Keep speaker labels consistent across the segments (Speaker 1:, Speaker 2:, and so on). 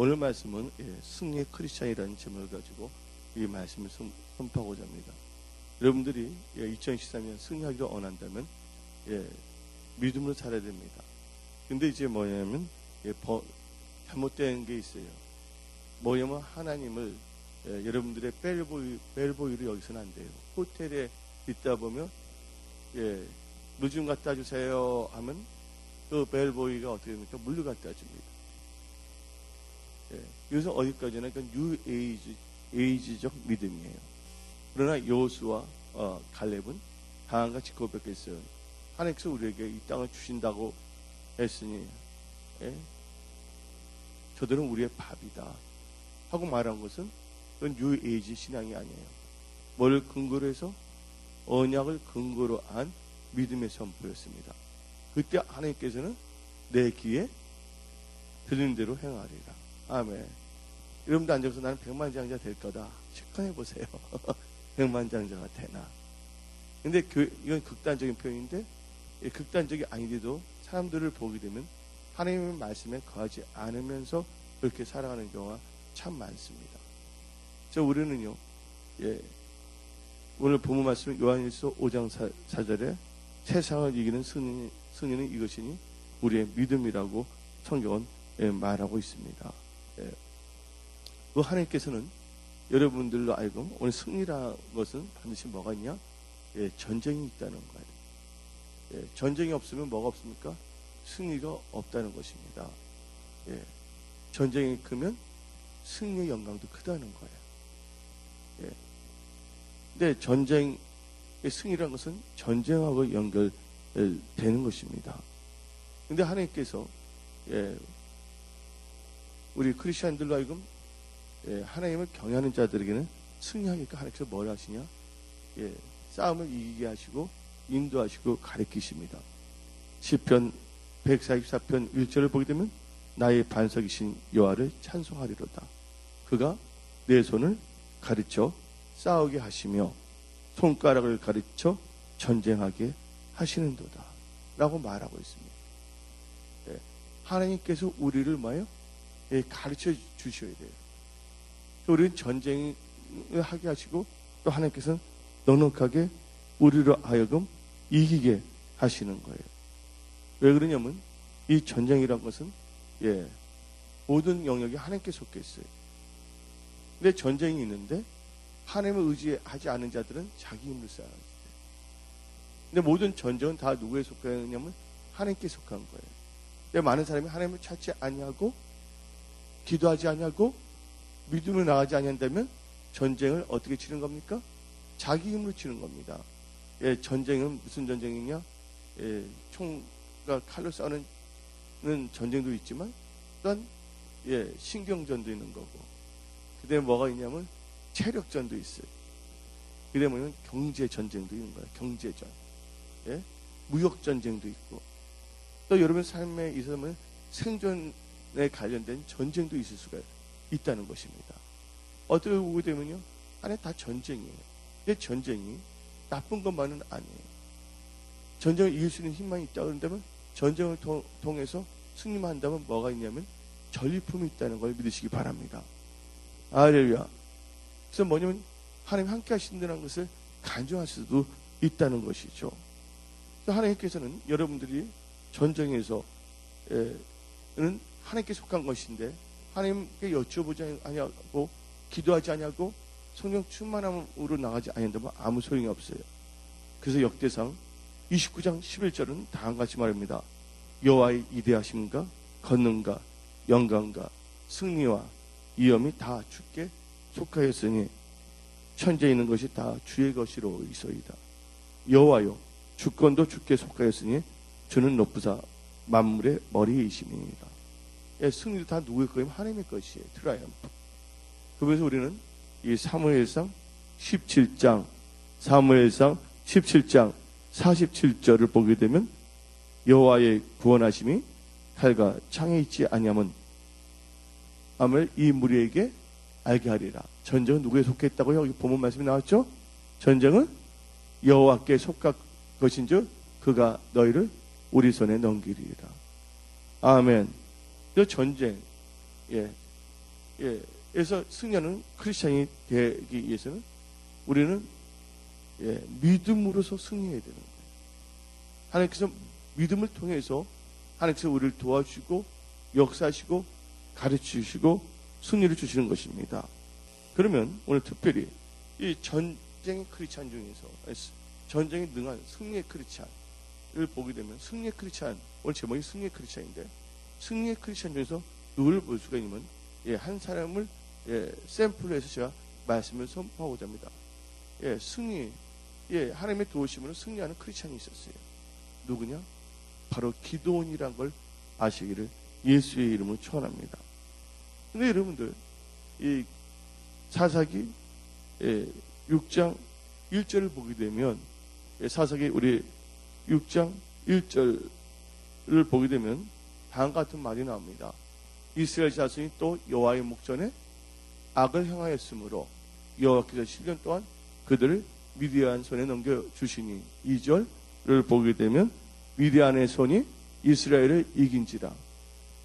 Speaker 1: 오늘 말씀은 승리의 크리스찬이라는 제목을 가지고 이 말씀을 선포하고자 합니다. 여러분들이 2013년 승리하기를 원한다면 믿음으로 살아야 됩니다. 근데 이제 뭐냐면 잘못된 게 있어요. 뭐냐면 하나님을 여러분들의 벨보이로 여기서는 안 돼요. 호텔에 있다 보면 물 좀 갖다 주세요 하면 그 벨보이가 어떻게 됩니까? 물을 갖다 줍니다. 이것은 어디까지나 뉴 에이지적 믿음이에요. 그러나 여호수아와 갈렙은 강한같이 고백했어요. 하나님께서 우리에게 이 땅을 주신다고 했으니 저들은 우리의 밥이다 하고 말한 것은 그건 뉴 에이지 신앙이 아니에요. 뭘 근거로 해서? 언약을 근거로 한 믿음의 선포였습니다. 그때 하나님께서는 내 귀에 들리는 대로 행하리라. 아멘. 여러분도 앉아서 나는 백만장자 될 거다. 실천해 보세요. 백만장자가 되나. 근데 이건 극단적인 표현인데 극단적이 아니더라도 사람들을 보게 되면 하나님의 말씀에 거하지 않으면서 그렇게 살아가는 경우가 참 많습니다. 우리는요, 오늘 본문 말씀 요한일서 5장 4절에 세상을 이기는 승리는 이것이니 우리의 믿음이라고 성경은 말하고 있습니다. 그 하나님께서는 여러분들로 알고 오늘 승리라는 것은 반드시 뭐가 있냐? 전쟁이 있다는 거예요. 전쟁이 없으면 뭐가 없습니까? 승리가 없다는 것입니다. 전쟁이 크면 승리의 영광도 크다는 거예요. 근데 전쟁의 승리라는 것은 전쟁하고 연결되는 것입니다. 근데 하나님께서 우리 크리스천들로 하여금 하나님을 경외하는 자들에게는 승리하니까 하나님께서 뭘 하시냐? 싸움을 이기게 하시고 인도하시고 가르치십니다. 시편 144편 1절을 보게 되면 나의 반석이신 여호와를 찬송하리로다. 그가 내 손을 가르쳐 싸우게 하시며 손가락을 가르쳐 전쟁하게 하시는도다 라고 말하고 있습니다. 하나님께서 우리를 가르쳐 주셔야 돼요. 우리는 전쟁을 하게 하시고 또 하나님께서는 넉넉하게 우리로 하여금 이기게 하시는 거예요. 왜 그러냐면 이 전쟁이란 것은 모든 영역이 하나님께 속해 있어요. 근데 전쟁이 있는데 하나님을 의지하지 않은 자들은 자기 힘을 쌓아요. 근데 모든 전쟁은 다 누구에 속하냐면 하나님께 속한 거예요. 근데 많은 사람이 하나님을 찾지 아니하고 기도하지 아니하고 믿음으로 나가지 아니한다면 전쟁을 어떻게 치는 겁니까? 자기 힘으로 치는 겁니다. 전쟁은 무슨 전쟁이냐? 총과 칼로 싸우는 전쟁도 있지만 또한 신경전도 있는 거고 그다음에 뭐가 있냐면 체력전도 있어요. 그다음에 뭐냐면 경제전쟁도 있는 거예요. 경제전. 무역전쟁도 있고 또 여러분 삶에 있으면 생존에 관련된 전쟁도 있을 수가 있다는 것입니다. 어떻게 보게 되면요, 안에 다 전쟁이에요. 근데 전쟁이 나쁜 것만은 아니에요. 전쟁을 이길 수 있는 힘만 있다 그런다면 전쟁을 통해서 승리만 한다면 뭐가 있냐면 전리품이 있다는 걸 믿으시기 바랍니다. 할렐루야. 그래서 뭐냐면 하나님 함께 하신다는 것을 간증할 수도 있다는 것이죠. 하나님께서는 여러분들이 전쟁에서는 하나님께 속한 것인데 하나님께 여쭤보지 아니하고 기도하지 아니하고 성령 충만함으로 나가지 아니한다면 아무 소용이 없어요. 그래서 역대상 29장 11절은 다음과 같이 말합니다. 여호와의 위대하심과 권능과 영광과 승리와 위엄이 다 주께 속하였으니 천지에 있는 것이 다 주의 것이로 있어이다. 여호와여 주권도 주께 속하였으니 주는 높으사 만물의 머리이심이니이다. 승리도 다 누구의 거예요? 하나님의 것이에요. 트라이엄프. 그래서 우리는 이 사무엘상 17장 47절을 보게 되면 여호와의 구원하심이 칼과 창에 있지 아니하면 암을 이 무리에게 알게 하리라. 전쟁은 누구에 속했다고요? 여기 본문 말씀이 나왔죠? 전쟁은 여호와께 속한 것인즉 그가 너희를 우리 손에 넘기리라. 아멘. 그 전쟁, 그래서 승리하는 크리스찬이 되기 위해서는 우리는 믿음으로서 승리해야 되는 거예요. 하나님께서 믿음을 통해서 하나님께서 우리를 도와주시고 역사하시고 가르치시고 승리를 주시는 것입니다. 그러면 오늘 특별히 이 전쟁의 크리스찬 중에서 전쟁에 능한 승리의 크리스찬을 보게 되면 승리의 크리스찬, 오늘 제목이 승리의 크리스찬인데 승리의 크리스찬 중에서 누구를 볼 수가 있냐면 한 사람을 샘플로 해서 제가 말씀을 선포하고자 합니다. 승리, 하나님의 도우심으로 승리하는 크리스찬이 있었어요. 누구냐? 바로 기드온이란 걸 아시기를 예수의 이름으로 축원합니다. 근데 여러분들 이 사사기 6장 1절을 보게 되면 사사기 우리 6장 1절을 보게 되면 다음과 같은 말이 나옵니다. 이스라엘 자손이 또 여호와의 목전에 악을 행하였으므로 여호와께서 7년 동안 그들을 미디안 손에 넘겨주시니 2절을 보게 되면 미디안의 손이 이스라엘을 이긴지라.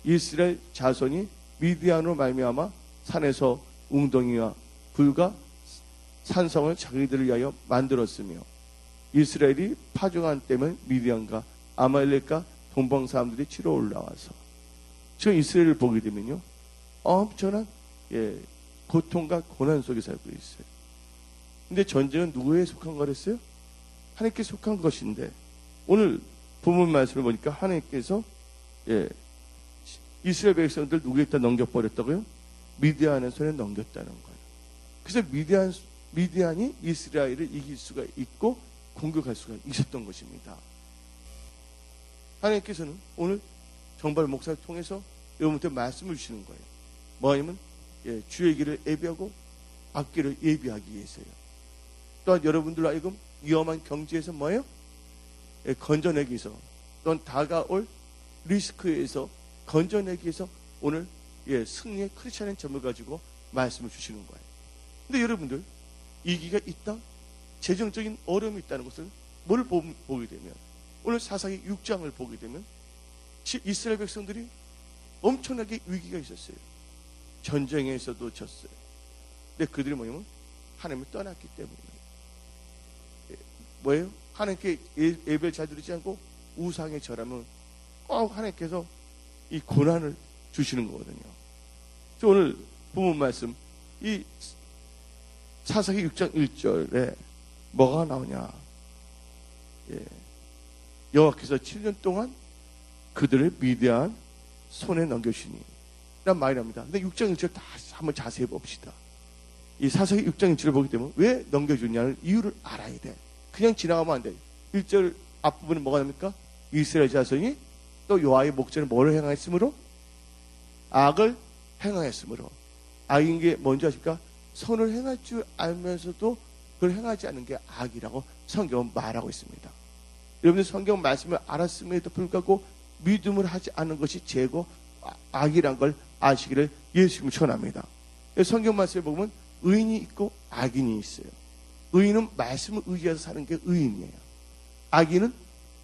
Speaker 1: 이스라엘 자손이 미디안으로 말미암아 산에서 웅덩이와 불과 산성을 자기들을 위하여 만들었으며 이스라엘이 파종한 때면 미디안과 아말렉과 동방 사람들이 치러 올라와서 지금 이스라엘을 보게 되면요 엄청난 고통과 고난 속에 살고 있어요. 근데 전쟁은 누구에 속한 거랬어요? 하나님께 속한 것인데 오늘 본문 말씀을 보니까 하나님께서 이스라엘 백성들 누구에다 넘겨버렸다고요? 미디안의 손에 넘겼다는 거예요. 그래서 미디안이 이스라엘을 이길 수가 있고 공격할 수가 있었던 것입니다. 하나님께서는 오늘 정발 목사를 통해서 여러분한테 말씀을 주시는 거예요. 뭐냐면 주의 길을 예비하고 앞길을 예비하기 위해서요. 또한 여러분들로 하여금 위험한 경지에서 뭐예요? 건져내기 위해서 또한 다가올 리스크에서 건져내기 위해서 오늘 승리의 크리스찬의 점을 가지고 말씀을 주시는 거예요. 근데 여러분들 위기가 있다? 재정적인 어려움이 있다는 것을 뭘 보게 되면 오늘 사사기 6장을 보게 되면 이스라엘 백성들이 엄청나게 위기가 있었어요. 전쟁에서도 졌어요. 근데 그들이 뭐냐면 하나님을 떠났기 때문이에요. 뭐예요? 하나님께 예배를 잘 드리지 않고 우상에 절하면 꼭 하나님께서 이 고난을 주시는 거거든요. 오늘 본문 말씀 이 사사기 6장 1절에 뭐가 나오냐? 여호와께서 7년 동안 그들을 미디안 손에 넘겨주시니 라는 말이 납니다. 근데 6장 1절 다 한번 자세히 봅시다. 이 사사기 6장 1절을 보게 되면 왜 넘겨주냐는 이유를 알아야 돼. 그냥 지나가면 안 돼. 1절 앞부분은 뭐가 납니까? 이스라엘 자손이 또 여호와의 목전에 뭐를 행하였으므로? 악을 행하였으므로. 악인 게 뭔지 아십니까? 선을 행할 줄 알면서도 그걸 행하지 않는 게 악이라고 성경은 말하고 있습니다. 여러분들 성경 말씀을 알았음에도 불구하고 믿음을 하지 않는 것이 죄고 악이란 걸 아시기를 예수님을 축원합니다. 성경 말씀에 보면 의인이 있고 악인이 있어요. 의인은 말씀을 의지해서 사는 게 의인이에요. 악인은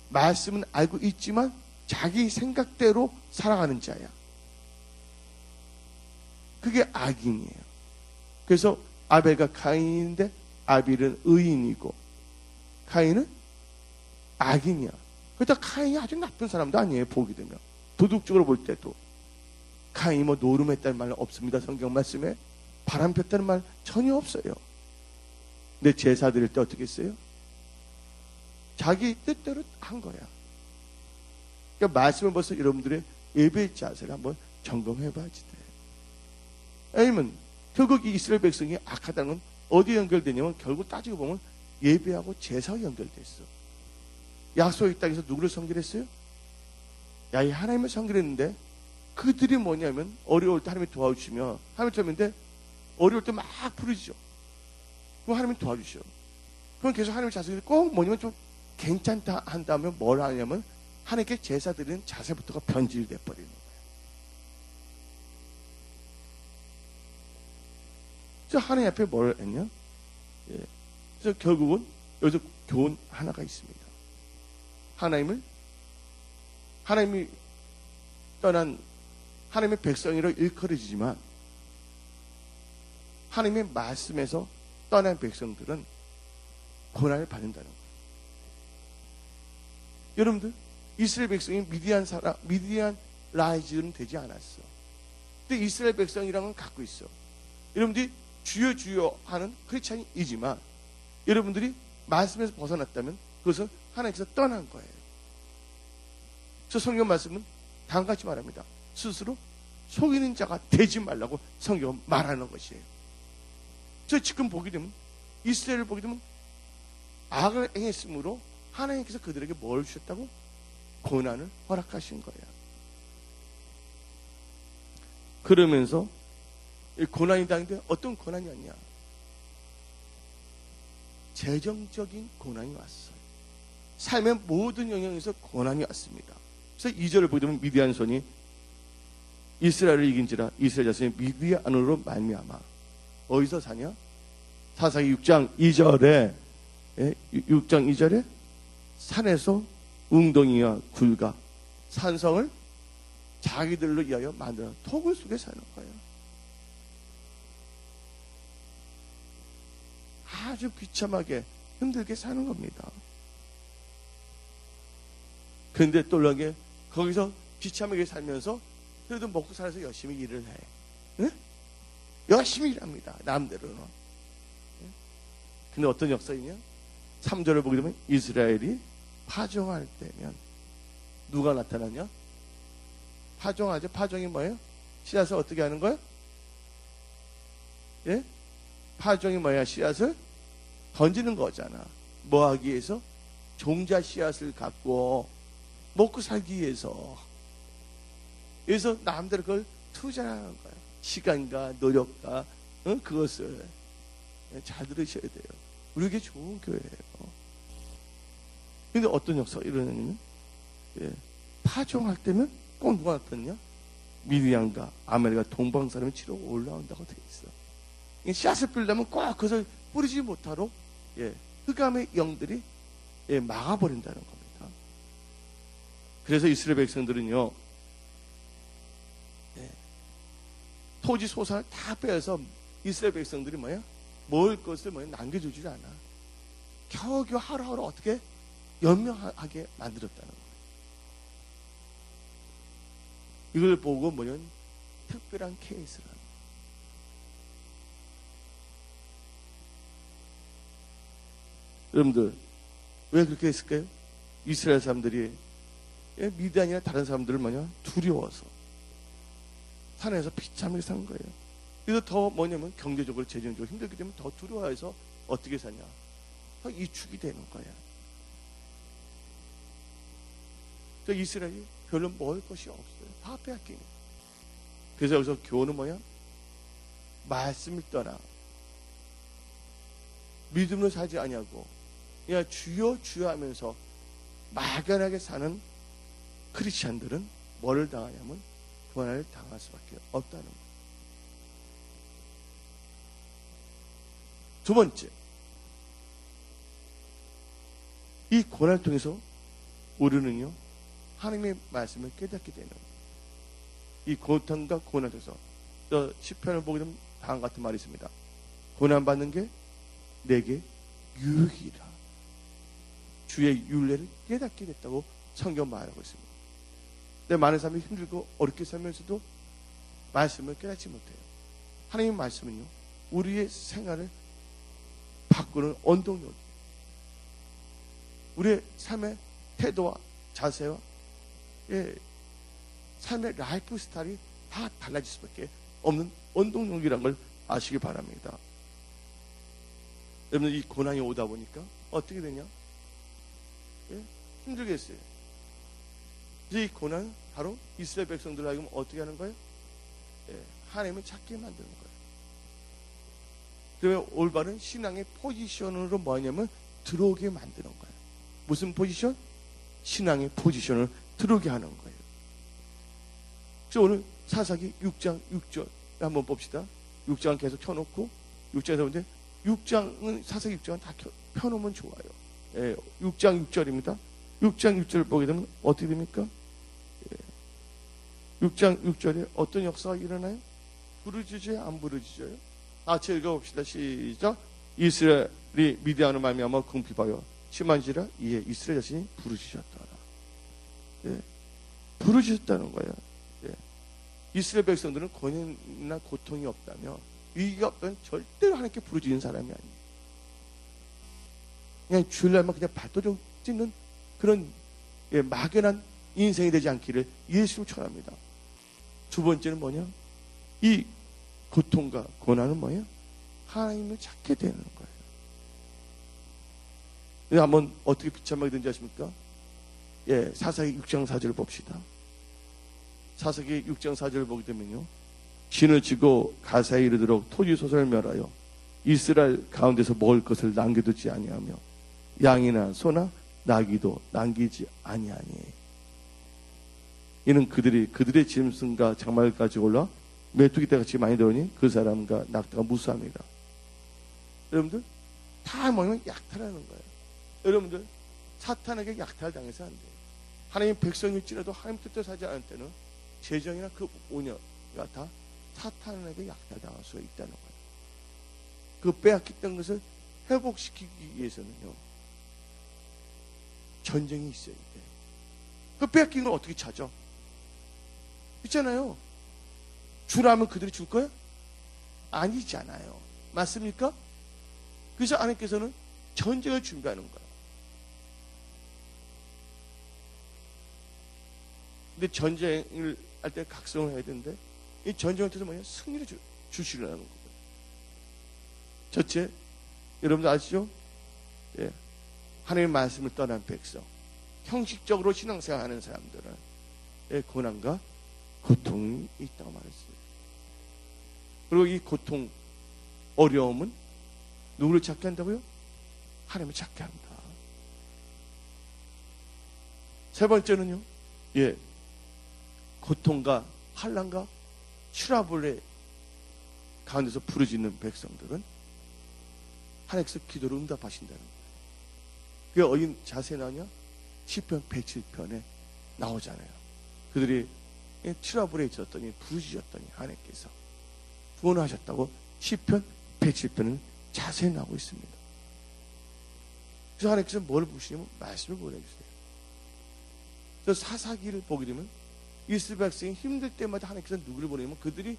Speaker 1: 말씀은 알고 있지만 자기 생각대로 살아가는 자야. 그게 악인이에요. 그래서 아벨과 가인인데 아벨은 의인이고 가인은 악인이야. 그렇다 가인이 아주 나쁜 사람도 아니에요. 보게 되면 도덕적으로 볼 때도 가인이 뭐 노름했다는 말 없습니다. 성경 말씀에 바람 폈다는 말 전혀 없어요. 근데 제사 드릴 때 어떻게 했어요? 자기 뜻대로 한 거야. 그러니까 말씀을 벌써 여러분들의 예배의 자세를 한번 점검해 봐야지 돼. 아니면 결국 이 이스라엘 백성이 악하다는 건 어디에 연결되냐면 결국 따지고 보면 예배하고 제사와 연결됐어. 약속의 땅에서 누구를 섬기랬어요? 야, 이 하나님을 섬기랬는데 그들이 뭐냐면 어려울 때 하나님이 도와주시면 하나님을 섬기는데 어려울 때 막 부르짖어. 그럼 하나님이 도와주셔. 그럼 계속 하나님의 자세를 꼭 뭐냐면 좀 괜찮다 한다면 뭘 하냐면 하나님께 제사 드리는 자세부터가 변질돼 버리는 거예요. 그래서 하나님 앞에 뭘 했냐? 그래서 결국은 여기서 교훈 하나가 있습니다. 하나님이 떠난 하나님의 백성이라 일컬어지지만 하나님의 말씀에서 떠난 백성들은 고난을 받는다는 거예요. 여러분들, 이스라엘 백성이 미디안 라이즈는 되지 않았어. 근데 이스라엘 백성이라는 건 갖고 있어. 여러분들이 주여 주여 하는 크리스찬이지만 여러분들이 말씀에서 벗어났다면 그것은 하나님께서 떠난 거예요. 그래서 성경 말씀은 다음과 같이 말합니다. 스스로 속이는 자가 되지 말라고 성경은 말하는 것이에요. 그래서 지금 보게 되면 이스라엘을 보게 되면 악을 행했으므로 하나님께서 그들에게 뭘 주셨다고? 고난을 허락하신 거야. 그러면서 고난이 당했는데 어떤 고난이었냐? 재정적인 고난이 왔어요. 삶의 모든 영역에서 고난이 왔습니다. 그래서 2절을 보게 되면 미디안 손이 이스라엘을 이긴지라 이스라엘 자손이 미디안으로 말미암아. 어디서 사냐? 사사기 6장 2절에 6장 2절에 산에서 웅덩이와 굴과 산성을 자기들로 위하여 만들어 토굴 속에 사는 거예요. 아주 비참하게 힘들게 사는 겁니다. 그런데 또 놀라게 거기서 비참하게 살면서 그래도 먹고 살아서 열심히 일을 해. 응? 열심히 일합니다. 남대로는. 근데 어떤 역사이냐? 3절을 보게 되면 이스라엘이 파종할 때면 누가 나타나냐? 파종하죠. 파종이 뭐예요? 씨앗을 어떻게 하는 거예요? 예? 파종이 뭐야? 씨앗을 던지는 거잖아. 뭐 하기 위해서? 종자 씨앗을 갖고 먹고 살기 위해서. 그래서 남들 그걸 투자하는 거야. 시간과 노력과 그것을 잘 들으셔야 돼요. 우리에게 좋은 교회예요. 근데 어떤 역사가 일어나냐면 파종할 때면 꼭 누가 나타났냐? 미디안과 아멜과 동방 사람이 치러 올라온다고 돼 있어. 씨앗을 뿌리려면 꼭 그것을 뿌리지 못하도록 흑암의 영들이 막아버린다는 겁니다. 그래서 이스라엘 백성들은요, 토지 소산을 다 빼서 이스라엘 백성들이 먹을 것을 남겨주지 않아. 겨우겨우 하루하루 어떻게 연명하게 만들었다는 거예요. 이걸 보고 특별한 케이스라는 거예요. 여러분들, 왜 그렇게 했을까요? 이스라엘 사람들이 미디안이나 다른 사람들을 두려워서 산에서 비참하게 산 거예요. 그래서 더 경제적으로 재정적으로 힘들기 때문에 더 두려워해서 어떻게 사냐? 더 이축이 되는 거야. 그래서 이스라엘이 별로 먹을 것이 없어요. 다 빼앗기는. 그래서 여기서 교훈은 말씀을 떠나 믿음으로 살지 아니하고 그냥 주여 주여 하면서 막연하게 사는 크리스찬들은 뭐를 당하냐면 고난을 당할 수밖에 없다는 거예요. 두 번째, 이 고난을 통해서 우리는요 하나님의 말씀을 깨닫게 되는 거예요. 이 고통과 고난을 통해서 시편을 보게 되면 다음 같은 말이 있습니다. 고난받는 게 내게 유익이라. 주의 윤례를 깨닫게 됐다고 성경 말하고 있습니다. 근데 많은 사람이 힘들고 어렵게 살면서도 말씀을 깨닫지 못해요. 하나님의 말씀은요 우리의 생활을 바꾸는 원동력이에요. 우리의 삶의 태도와 자세와 삶의 라이프 스타일이 다 달라질 수밖에 없는 원동력이라는 걸 아시기 바랍니다. 여러분, 이 고난이 오다 보니까 어떻게 되냐? 힘들겠어요. 이 고난 바로 이스라엘 백성들 하여금 어떻게 하는 거예요? 하나님을 찾게 만드는 거예요. 그러면 올바른 신앙의 포지션으로 뭐냐면 들어오게 만드는 거예요. 무슨 포지션? 신앙의 포지션을 들어오게 하는 거예요. 그래서 오늘 사사기 6장 6절 한번 봅시다. 6장 계속 켜놓고 6장에서 보는데 6장은 사사기 6장은 다 펴놓으면 좋아요. 6장 6절입니다. 6장 6절을 보게 되면 어떻게 됩니까? 6장 6절에 어떤 역사가 일어나요? 부르짖어요? 안 부르짖어요? 같이 읽어봅시다. 시작. 이스라엘이 미디안으로 말미암아 궁핍하여 심한지라 이에 이스라엘 자신이 부르짖었더라. 예, 부르짖었다는 거예요. 예. 이스라엘 백성들은 고난이나 고통이 없다며 위기가 없다면 절대로 하나님께 부르짖는 사람이 아니에요. 그냥 주일날만 그냥 발도적 찢는 그런 막연한 인생이 되지 않기를 예수님 축원합니다. 두 번째는 뭐냐? 이 고통과 고난은 뭐예요? 하나님을 찾게 되는 거예요. 한번 어떻게 비참하게 된지 아십니까? 사사기 6장 4절을 봅시다. 사사기 6장 4절을 보게 되면요, 진을 치고 가사에 이르도록 토지 소산을 멸하여 이스라엘 가운데서 먹을 것을 남겨두지 아니하며 양이나 소나 나귀도 남기지 아니하니 이는 그들의 짐승과 장막을 가지고 올라 메뚜기 떼같이 많이 들어오니 그 사람과 낙타가 무수합니다. 여러분들 다 뭐냐면 약탈하는 거예요. 여러분들 사탄에게 약탈 당해서 안 돼요. 하나님 백성일지라도 하나님 뜻대로 살지 않을 때는 재정이나 그 오녀가 다 사탄에게 약탈당할 수가 있다는 거예요. 그 빼앗겼던 것을 회복시키기 위해서는요, 전쟁이 있어야 돼. 그 빼앗긴 걸 어떻게 찾아? 있잖아요. 주라면 그들이 줄 거야? 아니잖아요. 맞습니까? 그래서 하나님께서는 전쟁을 준비하는 거예요. 근데 전쟁을 할 때 각성을 해야 되는데 이 전쟁을 통해서 뭐냐? 승리를 주시려는 거예요. 첫째, 여러분들 아시죠? 예. 하나님의 말씀을 떠난 백성, 형식적으로 신앙생활하는 사람들은 고난과 고통이 있다고 말했어요. 그리고 이 고통, 어려움은 누구를 찾게 한다고요? 하나님을 찾게 한다. 세 번째는요, 고통과 환난과 트러블의 가운데서 부르짖는 백성들은 하나님께서 기도를 응답하신다는 거예요. 그게 어인 자세히 나오냐? 시편 107편에 나오잖아요. 그들이 트러블에 있었더니 부르짖었더니 하나님께서 구원하셨다고 시편 107편은 자세히 나오고 있습니다. 그래서 하나님께서 뭘 보시냐면 말씀을 보내주세요. 그래서 사사기를 보게 되면 이스라엘 백성이 힘들 때마다 하나님께서 누구를 보내냐면 그들이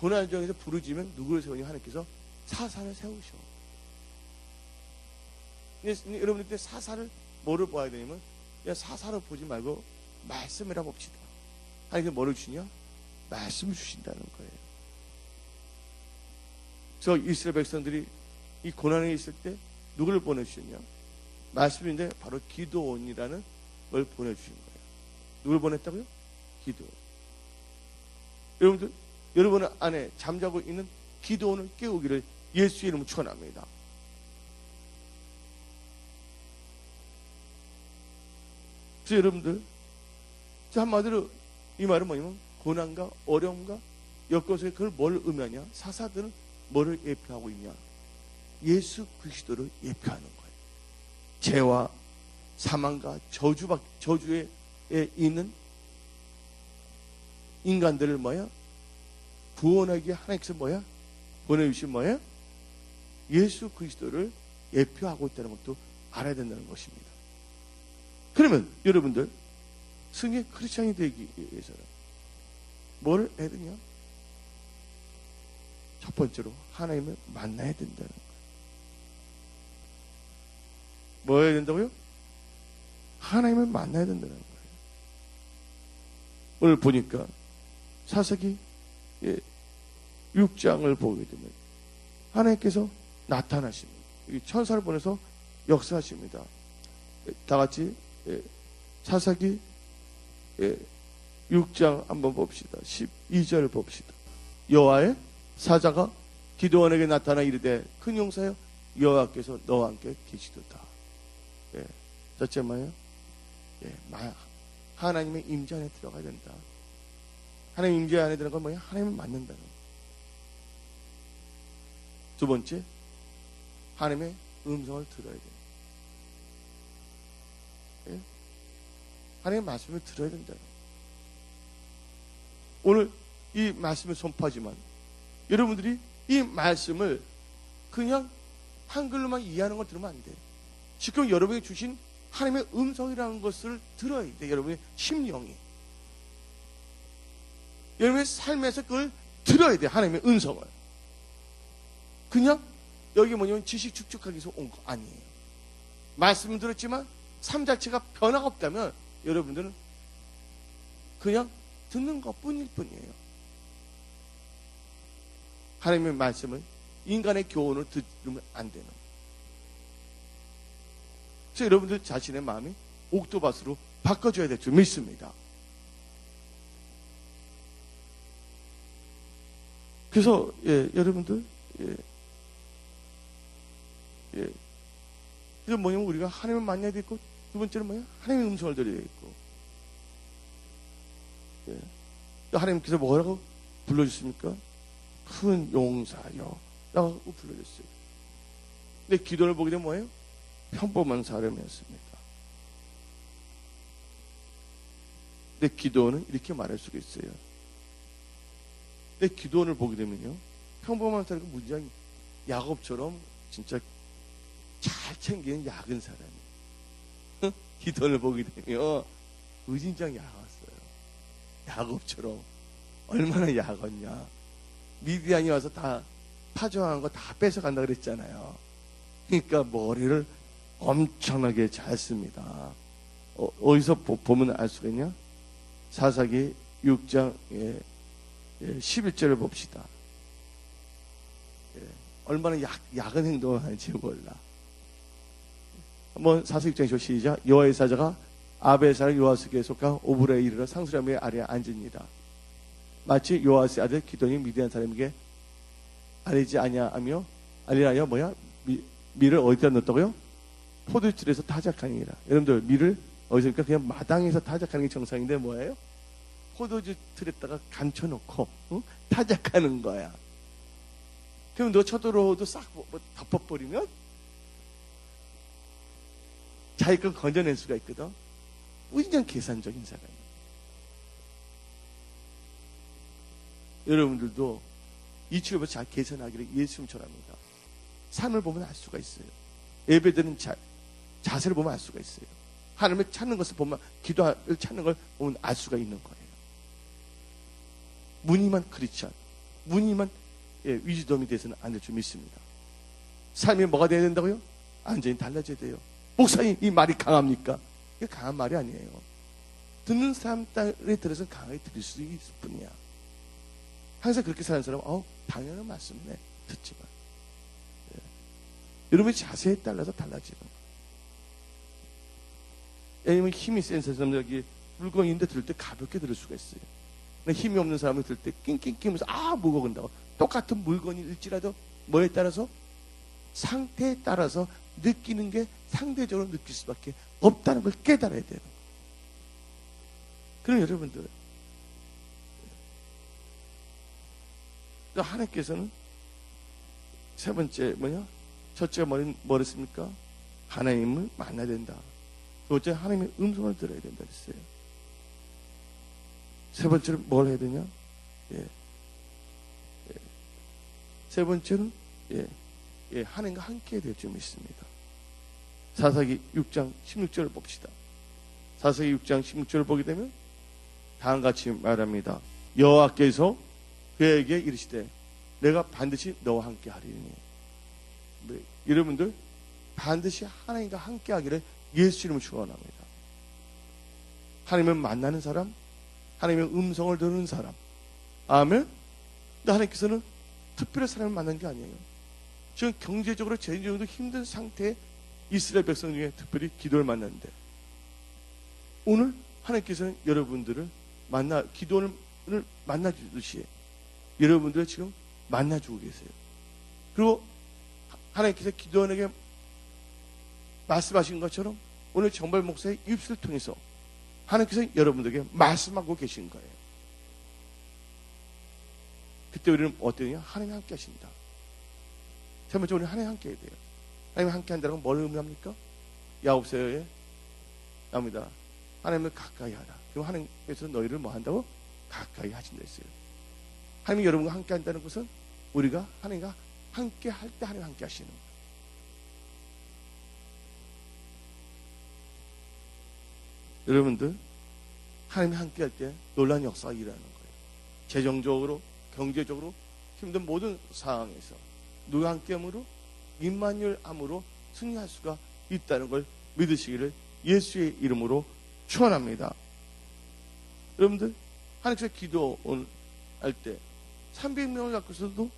Speaker 1: 고난 중에서 부르짖으면 누구를 세우냐? 하나님께서 사사를 세우셔. 근데 여러분들 사사를 뭐를 봐야 되냐면 그냥 사사를 보지 말고 말씀이라 봅시다. 하나님께서 뭐를 주시냐? 말씀을 주신다는 거예요. 그래서 이스라엘 백성들이 이 고난에 있을 때 누구를 보내주셨냐? 말씀인데 바로 기드온이라는 걸 보내주신 거예요. 누굴 보냈다고요? 기드온. 여러분들, 여러분 안에 잠자고 있는 기드온을 깨우기를 예수의 이름으로 축원합니다. 그래서 여러분들, 한마디로 이 말은 뭐냐면 고난과 어려움과 여건속에 그걸 뭘 의미하냐? 사사들은 뭐를 예표하고 있냐? 예수 그리스도를 예표하는 거예요. 죄와 사망과 저주에 있는 인간들을 뭐야? 구원하기 하나님께서 뭐야? 보내주신 뭐야? 예수 그리스도를 예표하고 있다는 것도 알아야 된다는 것입니다. 그러면 여러분들 승리의 크리스찬이 되기 위해서는 뭘 해야 되냐? 첫 번째로 하나님을 만나야 된다는 거예요. 뭐 해야 된다고요? 하나님을 만나야 된다는 거예요. 오늘 보니까 사사기 6장을 보게 되면 하나님께서 나타나십니다. 천사를 보내서 역사하십니다. 다 같이 사사기 6장 한번 봅시다. 12절 봅시다. 여호와의 사자가 기드온에게 나타나 이르되 큰 용사여 여호와께서 너와 함께 계시도다. 첫째 뭐예요? 하나님의 임재 안에 들어가야 된다. 하나님 임재 안에 들어간 건 뭐예요? 하나님을 만난다는 거예요. 두 번째, 하나님의 음성을 들어야 돼요. 하나님의 말씀을 들어야 된다는 거예요. 오늘 이 말씀을 선포하지만 여러분들이 이 말씀을 그냥 한글로만 이해하는 걸 들으면 안 돼. 지금 여러분이 주신 하나님의 음성이라는 것을 들어야 돼. 여러분의 심령이. 여러분의 삶에서 그걸 들어야 돼. 하나님의 음성을. 그냥 여기 뭐냐면 지식 축적하기 위해서 온 거 아니에요. 말씀을 들었지만 삶 자체가 변화가 없다면 여러분들은 그냥 듣는 것뿐일 뿐이에요. 하나님의 말씀은 인간의 교훈을 들으면 안 되는. 그래서 여러분들 자신의 마음이 옥토밭으로 바꿔줘야 될 줄 믿습니다. 그래서 여러분들 그래서 뭐냐면 우리가 하나님을 만나야 되고 두 번째는 뭐야? 하나님의 음성을 들어야 되고 또 하나님께서 뭐라고 불러주십니까? 큰 용사여 라고 불러줬어요. 근데 기도를 보게 되면 뭐예요? 평범한 사람이었습니다. 근데 기도는 이렇게 말할 수가 있어요. 근데 기도원을 보게 되면요, 평범한 사람이 무지한 야곱처럼 진짜 잘 챙기는 야근 사람이에요. 기도원을 보게 되면 무진장 야갔어요. 야곱처럼. 얼마나 야갔냐. 미디안이 와서 다 파종한 거 다 뺏어간다 그랬잖아요. 그러니까 머리를 엄청나게 잘 씁니다. 어디서 보면 알 수가 있냐? 사사기 6장 11절을 봅시다. 얼마나 야근 행동을 하는지 몰라. 한번 사사기 6장 시작. 여호와의 사자가 아벨 사람 요아스에게 속한 오브라에 이르러 상수라의 아래에 앉으니라. 마치 요아스의 아들 기돈이 미디안 사람에게 아니지 아니하며 아니하여 뭐야? 밀을 어디다 넣었다고요? 포도줄에서 타작하니라. 여러분들 밀을 어디서니까 그냥 마당에서 타작하는 게 정상인데 뭐예요? 포도주 틀에다가 감춰놓고 타작하는 거야. 그럼 너 쳐들어도 싹 덮어버리면 자기 건 건져낼 수가 있거든. 완전 계산적인 사람이에요. 여러분들도 이치를 잘 계산하기를 예수님 처럼합니다. 삶을 보면 알 수가 있어요. 예배드리는 자세를 보면 알 수가 있어요. 하나님을 찾는 것을 보면, 기도를 찾는 걸 보면 알 수가 있는 거예요. 무늬만 크리스찬, 무늬만 위즈덤이 돼서는 안 될 줄 믿습니다. 삶이 뭐가 돼야 된다고요? 완전히 달라져야 돼요. 목사님, 이 말이 강합니까? 이게 강한 말이 아니에요. 듣는 사람 딸에 들어서 강하게 들을 수 있을 뿐이야. 항상 그렇게 사는 사람은 당연한 말씀이네. 듣지만 여러분의 자세에 따라서 달라지는 거예요. 왜냐면 힘이 센 사람들이 물건인데 들을 때 가볍게 들을 수가 있어요. 근데 힘이 없는 사람을 들을 때 낑낑낑면서 무거운다고. 똑같은 물건일지라도 뭐에 따라서 상태에 따라서 느끼는 게 상대적으로 느낄 수밖에 없다는 걸 깨달아야 돼요. 그럼 여러분들 하나님께서는 세 번째 뭐냐? 첫째가 뭐랬습니까? 하나님을 만나야 된다. 두 번째 하나님의 음성을 들어야 된다 그랬어요. 세 번째로 뭘 해야 되냐? 세 번째는 하나님과 함께 될 줄 믿습니다. 사사기 6장 16절을 봅시다. 사사기 6장 16절을 보게 되면 다음같이 말합니다. 여호와께서 그에게 이르시되 내가 반드시 너와 함께 하리니. 여러분들 반드시 하나님과 함께 하기를 예수 이름으로 축원합니다. 하나님을 만나는 사람, 하나님의 음성을 듣는 사람. 아멘. 근데 하나님께서는 특별한 사람을 만난 게 아니에요. 지금 경제적으로 재정적으로 힘든 상태에 이스라엘 백성 중에 특별히 기도를 만났는데 오늘 하나님께서는 여러분들을 기도를 만나주듯이 여러분들을 지금 만나주고 계세요. 그리고 하나님께서 기도원에게 말씀하신 것처럼 오늘 정발 목사의 입술을 통해서 하나님께서 여러분들에게 말씀하고 계신 거예요. 그때 우리는 어떠냐? 하나님이 함께 하신다. 세 번째, 우리는 하나님이 함께 해야 돼요. 하나님이 함께 한다는 건 뭘 의미합니까? 야곱서에 나옵니다. 하나님을 가까이 하라. 그럼 하나님께서 너희를 뭐 한다고? 가까이 하신다 했어요. 하나님이 여러분과 함께 한다는 것은 우리가 하나님과 함께 할 때 하나님 함께 하시는 거예요. 여러분들, 하나님이 함께 할 때 놀라운 역사가 일어나는 거예요. 재정적으로, 경제적으로 힘든 모든 상황에서 누가 함께함으로 임마누엘 함으로 승리할 수가 있다는 걸 믿으시기를 예수의 이름으로 축원합니다. 여러분들, 하나님께서 기도할 때 300명을 갖고서도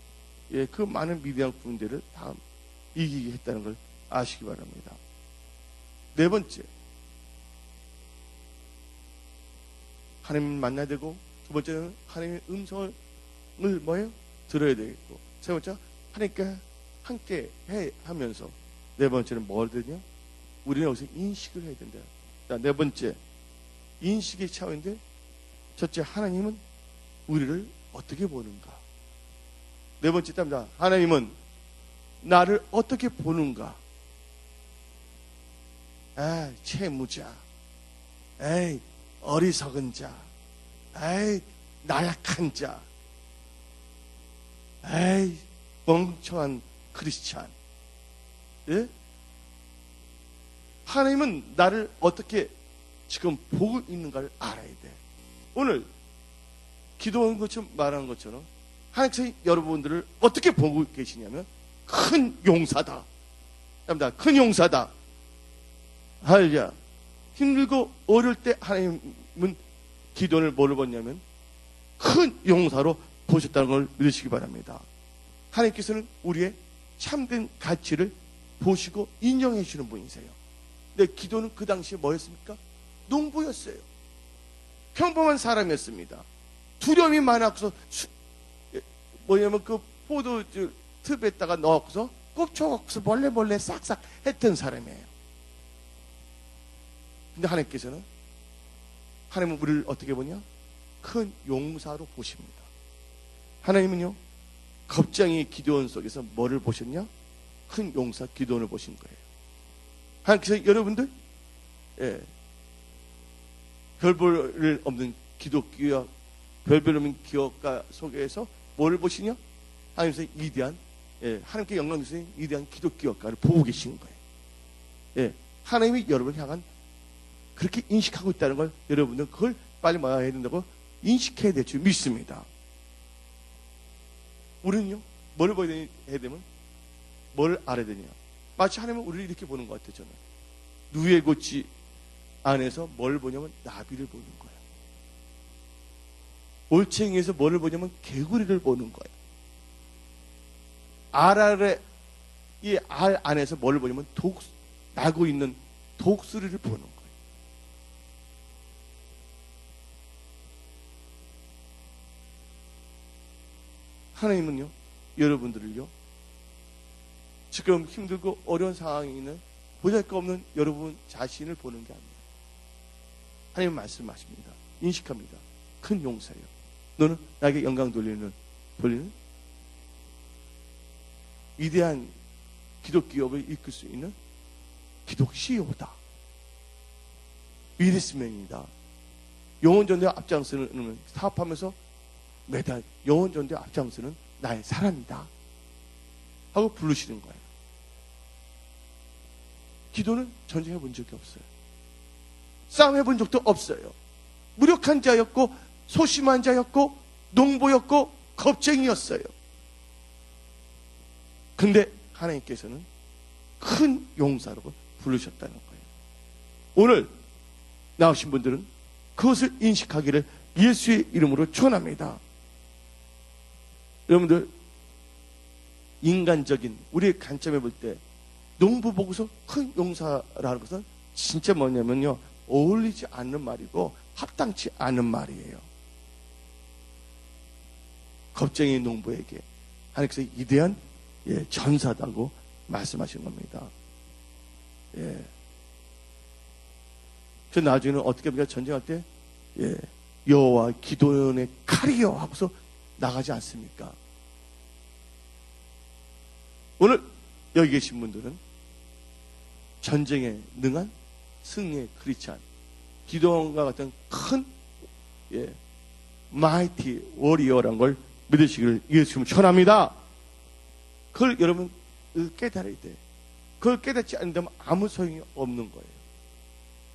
Speaker 1: 그 많은 미디안 군대를 다 이기게 했다는 걸 아시기 바랍니다. 네 번째, 하나님을 만나야 되고, 두 번째는 하나님의 음성을 뭐예요? 들어야 되겠고, 세 번째 하나님께 함께 하면서, 네 번째는 뭘 되냐? 우리는 여기서 인식을 해야 된다. 자, 네 번째, 인식의 차원인데, 첫째, 하나님은 우리를 어떻게 보는가? 네 번째 답니다. 하나님은 나를 어떻게 보는가? 채무자, 어리석은 자, 나약한 자, 멍청한 크리스찬. 예? 하나님은 나를 어떻게 지금 보고 있는가를 알아야 돼. 오늘 기도한 것처럼 말하는 것처럼 하나님께서 여러분들을 어떻게 보고 계시냐면 큰 용사다. 큰 용사다. 할렐루야. 힘들고 어려울 때 하나님은 기도를 뭐를 보냐면 큰 용사로 보셨다는 걸 믿으시기 바랍니다. 하나님께서는 우리의 참된 가치를 보시고 인정해 주시는 분이세요. 근데 기도는 그 당시에 뭐였습니까? 농부였어요. 평범한 사람이었습니다. 두려움이 많아서 뭐냐면 그 포도 즙에다가 넣어서 꼽쳐갖고서 몰래 싹싹 했던 사람이에요. 근데 하나님께서는, 하나님은 우리를 어떻게 보냐? 큰 용사로 보십니다. 하나님은요, 겁쟁이 기도원 속에서 뭐를 보셨냐? 큰 용사 기도원을 보신 거예요. 하나님께서 여러분들, 별볼 없는 기독교와 별별 없는 기업가 속에서 뭐를 보시냐? 하나님께서 위대한, 하나님께 영광 주시는 위대한 기독교가를 보고 계신 거예요. 하나님이 여러분을 향한 그렇게 인식하고 있다는 걸 여러분들 그걸 빨리 뭐야 해야 된다고 인식해야 될 줄 믿습니다. 우리는요, 뭘 보여야 되면 뭘 알아야 되냐? 마치 하나님은 우리를 이렇게 보는 것 같아요. 저는 누에 고치 안에서 뭘 보냐면 나비를 보는 거예요. 올챙이에서 뭐를 보냐면 개구리를 보는 거예요. 알 아래 이 알 안에서 뭐를 보냐면 나고 있는 독수리를 보는 거예요. 하나님은요, 여러분들을요, 지금 힘들고 어려운 상황에 있는 보잘것없는 여러분 자신을 보는 게 아니에요. 하나님은 말씀하십니다. 인식합니다. 큰 용사예요. 너는 나에게 영광 돌리는 위대한 기독 기업을 이끌 수 있는 기독 CEO다. 비즈니스맨이다. 영혼전도에 앞장서는, 사업하면서 매달 영혼전도에 앞장서는 나의 사람이다 하고 부르시는 거예요. 기도는 전쟁해 본 적이 없어요. 싸움해 본 적도 없어요. 무력한 자였고 소심한 자였고 농부였고 겁쟁이였어요. 근데 하나님께서는 큰 용사로 부르셨다는 거예요. 오늘 나오신 분들은 그것을 인식하기를 예수의 이름으로 축원합니다. 여러분들, 인간적인 우리의 관점에 볼 때 농부 보고서 큰 용사라는 것은 진짜 뭐냐면요, 어울리지 않는 말이고 합당치 않은 말이에요. 겁쟁이 농부에게 하나님께서 위대한 전사다고 말씀하신 겁니다. 저 나중에는 어떻게 합니까? 전쟁할 때 여호와 기도원의 칼이여 하고서 나가지 않습니까? 오늘 여기 계신 분들은 전쟁에 능한 승리의 크리스찬, 기도원과 같은 큰 마이티 워리어란 걸 믿으시기를 예수님 축원합니다. 그걸 여러분 깨달아야 돼. 그걸 깨닫지 않는다면 아무 소용이 없는 거예요.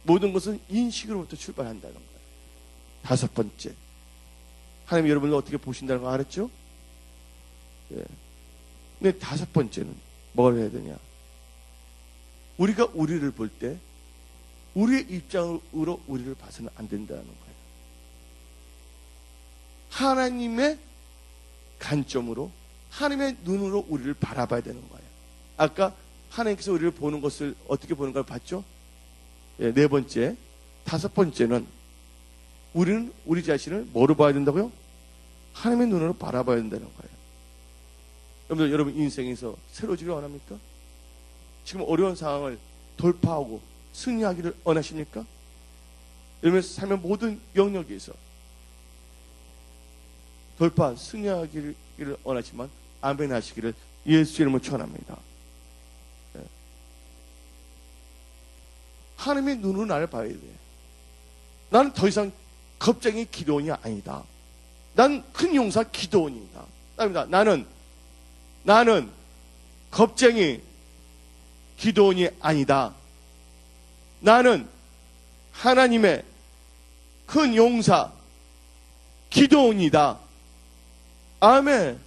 Speaker 1: 모든 것은 인식으로부터 출발한다는 거예요. 다섯 번째, 하나님이 여러분을 어떻게 보신다는 거 알았죠? 예. 근데 다섯 번째는 뭘 해야 되냐? 우리가 우리를 볼 때 우리의 입장으로 우리를 봐서는 안 된다는 거예요. 하나님의 관점으로, 하나님의 눈으로 우리를 바라봐야 되는 거예요. 아까 하나님께서 우리를 보는 것을 어떻게 보는 걸 봤죠? 예, 네 번째, 다섯 번째는 우리는 우리 자신을 뭐로 봐야 된다고요? 하나님의 눈으로 바라봐야 된다는 거예요. 여러분 인생에서 새로지기를 원합니까? 지금 어려운 상황을 돌파하고 승리하기를 원하십니까? 여러분 삶의 모든 영역에서 돌파, 승리하기를 원하지만 아멘 하시기를 예수 이름으로 축원합니다. 네. 하나님의 눈으로 나를 봐야 돼. 나는 더 이상 겁쟁이 기도원이 아니다. 난 큰 용사 기도원이다. 나는 겁쟁이 기도원이 아니다. 나는 하나님의 큰 용사 기도원이다. 아멘.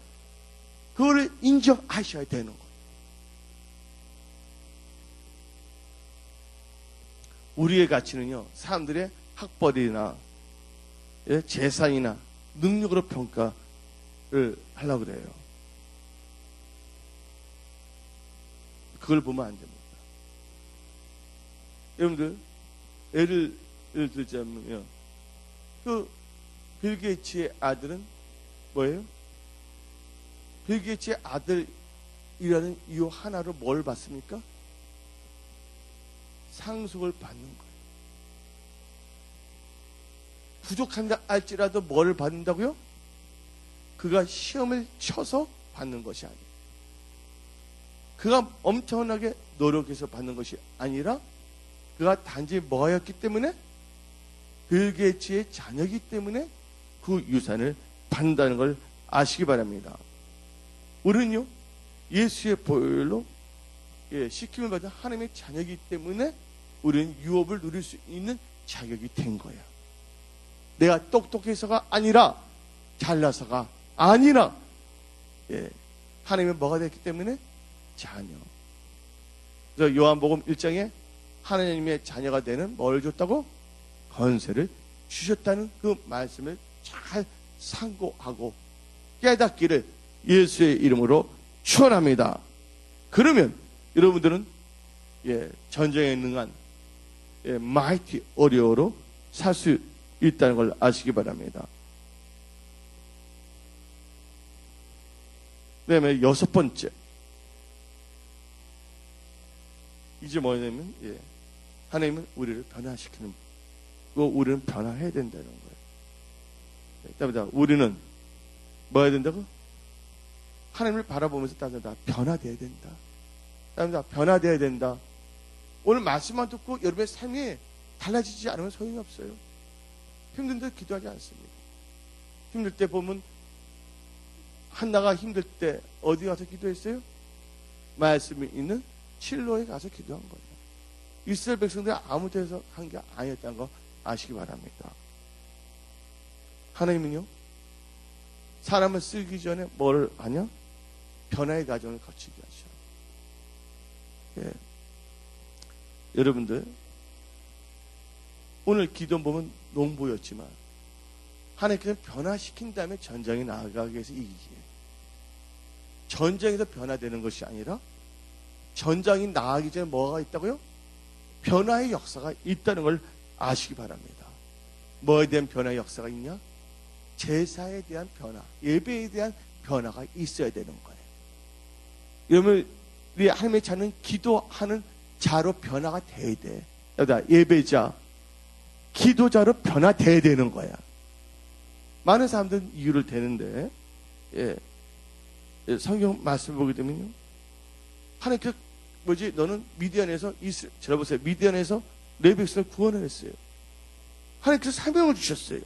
Speaker 1: 그거를 인정하셔야 되는 거예요. 우리의 가치는요, 사람들의 학벌이나 재산이나 능력으로 평가를 하려고 그래요. 그걸 보면 안 됩니다. 여러분들, 예를 들자면요, 빌 게이츠의 아들은 뭐예요? 빌 게이츠의 아들이라는 이유 하나로 뭘 받습니까? 상속을 받는 거예요. 부족한다 할지라도 뭘 받는다고요? 그가 시험을 쳐서 받는 것이 아니에요. 그가 엄청나게 노력해서 받는 것이 아니라 그가 단지 뭐였기 때문에? 빌 게이츠의 자녀이기 때문에 그 유산을 받는다는 걸 아시기 바랍니다. 우리는요, 예수의 보혈로 시킴을 받은 하나님의 자녀이기 때문에 우리는 유업을 누릴 수 있는 자격이 된 거예요. 내가 똑똑해서가 아니라, 잘나서가 아니라, 하나님의 뭐가 됐기 때문에? 자녀. 그래서 요한복음 1장에 하나님의 자녀가 되는 뭘 줬다고? 권세를 주셨다는 그 말씀을 잘 상고하고 깨닫기를 예수의 이름으로 축원합니다. 그러면 여러분들은 전쟁에 능한 마이티 어리어로 살 수 있다는 걸 아시기 바랍니다. 그 다음에 여섯 번째, 이제 뭐냐면 하나님은 우리를 변화시키는, 우리는 변화해야 된다는 거예요. 우리는 뭐 해야 된다고? 하나님을 바라보면서 따뜻하다. 변화돼야 된다. 변화돼야 된다. 오늘 말씀만 듣고 여러분의 삶이 달라지지 않으면 소용이 없어요. 힘든데 기도하지 않습니다. 힘들 때 보면 한나가 힘들 때 어디 가서 기도했어요? 말씀이 있는 실로에 가서 기도한 거예요. 이스라엘 백성들이 아무 데서 한 게 아니었다는 거 아시기 바랍니다. 하나님은요, 사람을 쓰기 전에 뭐를 하냐? 변화의 과정을 거치게 하셔. 여러분들, 오늘 기도 보면 농부였지만 하나님께서 변화시킨 다음에 전쟁에 나아가기 위해서 이기기에, 전쟁에서 변화되는 것이 아니라 전장이 나가기 전에 뭐가 있다고요? 변화의 역사가 있다는 걸 아시기 바랍니다. 뭐에 대한 변화의 역사가 있냐? 제사에 대한 변화, 예배에 대한 변화가 있어야 되는 거예요. 여러분, 우리 하나님의 자는 기도하는 자로 변화가 돼야 돼. 예배자, 기도자로 변화돼야 되는 거야. 많은 사람들은 이유를 대는데, 성경 말씀 보게 되면요, 하나님께서 너는 미디안에서 들어보세요. 미디안에서 내 백성을 구원을 했어요. 하나님께서 사명을 주셨어요.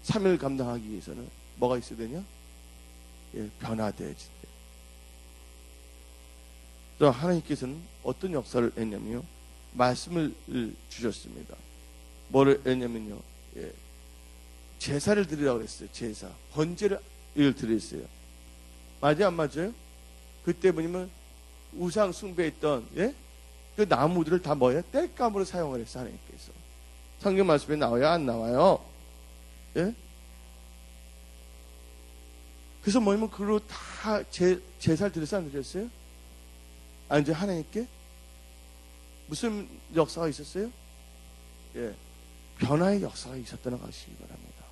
Speaker 1: 사명을 감당하기 위해서는 뭐가 있어야 되냐? 변화돼야지 돼. 또 하나님께서는 어떤 역사를 했냐면요, 말씀을 주셨습니다. 뭐를 했냐면요, 예, 제사를 드리라고 그랬어요. 제사, 번제를 드렸어요. 맞아요, 안 맞아요? 그때 뭐냐면 우상 숭배했던, 예? 그 나무들을 다 뭐예요? 땔감으로 사용을 했어요, 하나님께서. 성경 말씀에 나와요, 안 나와요? 예? 그래서 뭐냐면 그걸로 다 제사를 드렸어요, 안 드렸어요? 아니, 이제 하나님께 무슨 역사가 있었어요? 예, 변화의 역사가 있었다는 것이기 바랍니다.